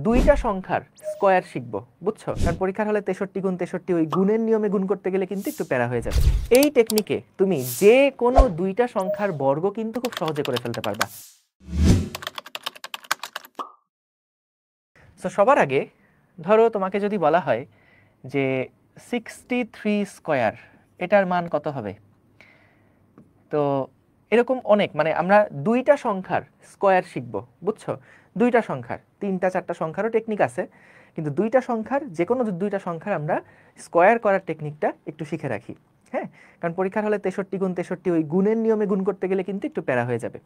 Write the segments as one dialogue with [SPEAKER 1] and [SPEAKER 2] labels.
[SPEAKER 1] দুইটা সংখ্যার স্কয়ার শিখবো, বুঝছো? কারণ পরীক্ষার হলে 63 গুণ 63 ওই গুণের নিয়মে গুণ করতে গেলে কিন্তু একটু প্যারা হয়ে যাবে। এই টেকনিকে তুমি যে কোনো দুইটা সংখ্যার বর্গ কিন্তু খুব সহজে করে ফেলতে পারবা। সো সবার আগে ধরো তোমাকে যদি বলা হয় যে 63 স্কয়ার এটার মান কত হবে, তো এরকম অনেক মানে আমরা দুইটা সংখ্যার স্কয়ার শিখবো, বুঝছো? দুইটা সংখ্যার, তিনটা চারটা সংখ্যারও টেকনিক আছে, কিন্তু দুইটা সংখ্যার যে কোনো দুইটা সংখ্যার আমরা স্কয়ার করার টেকনিকটা একটু শিখে রাখি। হ্যাঁ, কারণ পরীক্ষার হলে 63 গুণ 63 ওই গুণের নিয়মে গুণ করতে গেলে কিন্তু একটু প্যারা হয়ে যাবে।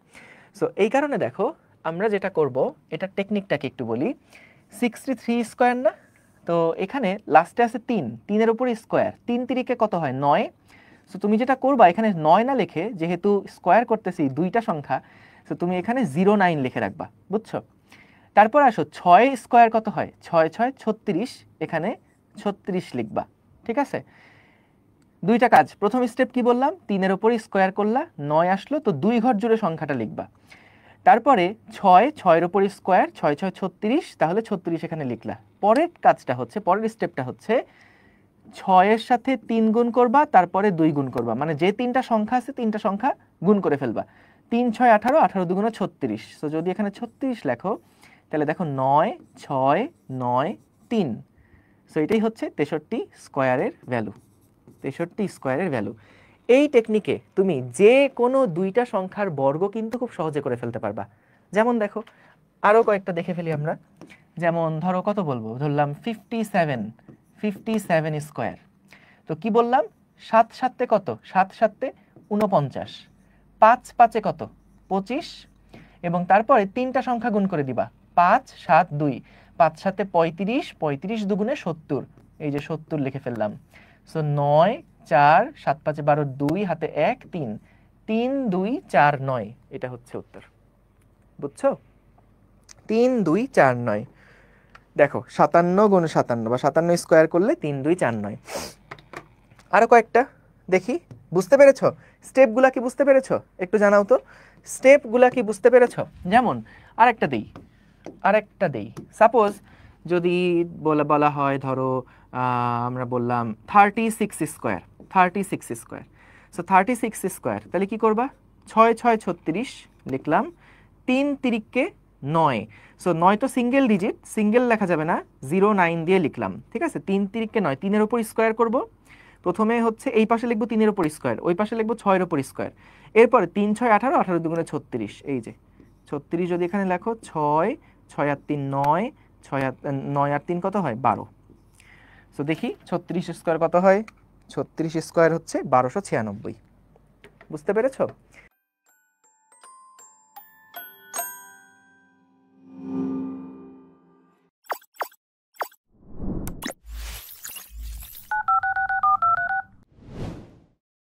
[SPEAKER 1] সো এই কারণে দেখো আমরা যেটা করব, এটা টেকনিকটাকে একটু বলি। 63 স্কয়ার না, তো এখানে লাস্টে আছে 3, 3-এর উপরে স্কয়ার, 3 তিরিকে কত হয় 9। সো তুমি যেটা করবা এখানে 9 না লিখে, যেহেতু স্কয়ার করতেছি দুইটা সংখ্যা, সো তুমি এখানে 09 লিখে রাখবা, বুঝছো? তারপর আসো 6 স্কয়ার কত হয়, 6 6 36, এখানে 36 লিখবা। ঠিক আছে, দুইটা কাজ। প্রথম স্টেপ কি বললাম, 3-এর উপরে স্কয়ার করলা, 9 আসলো, তো 2 ঘর জুড়ে সংখ্যাটা লিখবা। তারপরে 6, 6-এর উপরে স্কয়ার, 6 6 36, তাহলে 36 এখানে লিখলা। পরের কাজটা হচ্ছে, পরের স্টেপটা হচ্ছে 6-এর সাথে 3 গুণ করবা, তারপরে 2 গুণ করবা, মানে যে তিনটা সংখ্যা আছে তিনটা সংখ্যা গুণ করে ফেলবা। 3 6 18, 18 2 36। সো যদি এখানে 36 লেখো তাহলে দেখো 9 6 9 3। সো এটাই হচ্ছে 63 স্কয়ারের ভ্যালু, 63 স্কয়ারের ভ্যালু। এই টেকনিকে তুমি যে কোনো দুইটা সংখ্যার বর্গ কিন্তু খুব সহজে করে ফেলতে পারবা। যেমন দেখো আরও কয়েকটা দেখে ফেলি আমরা। যেমন ধরো কত বলবো, ধরলাম 57 স্কয়ার। তো কি বললাম, 7 7 কত, 7 7 49, 5 5 কত 25, এবং তারপরে তিনটা সংখ্যা গুণ করে দিবা, 5 7 2, 5 7 35, 35 দুগুণে 70, এই যে 70 লিখে ফেললাম। সো 9 4 7 5 12, 2 হাতে 1 3, 3 2 4 9, এটা হচ্ছে উত্তর, বুঝছো? 3 2 4 9। দেখো 57 গুণ 57 বা 57 স্কয়ার করলে 3 2 4 9। আরো কয়েকটা দেখি, বুঝতে পেরেছো? স্টেপগুলা কি বুঝতে পেরেছো? একটু জানাও তো স্টেপগুলা কি বুঝতে পেরেছো? যেমন আরেকটা দেই, সাপোজ যদি বলা হয় ধরো আমরা বললাম 36 স্কয়ার, 36 স্কয়ার। সো 36 স্কয়ার, তাহলে কি করবা, 6 6 36 লিখলাম, 3 তিরিককে 9। সো 9 তো সিঙ্গেল ডিজিট, সিঙ্গেল লেখা যাবে না, 09 দিয়ে লিখলাম। ঠিক আছে, 3 তিরিককে 9, 3-এর উপর স্কয়ার করব। প্রথমে হচ্ছে এই পাশে লিখবো 3-এর উপর স্কয়ার, ওই পাশে লিখবো 6-এর উপর স্কয়ার। এরপরে 3 6 18, 18 দুগুণে 36, এই যে 36 যদি এখানে লেখো, 6 6 আর 3 9, 9 আর 3 কত হয় 12। সো দেখি 36 স্কয়ার কত হয়, 36 স্কয়ার হচ্ছে 1296। বুঝতে পেরেছো?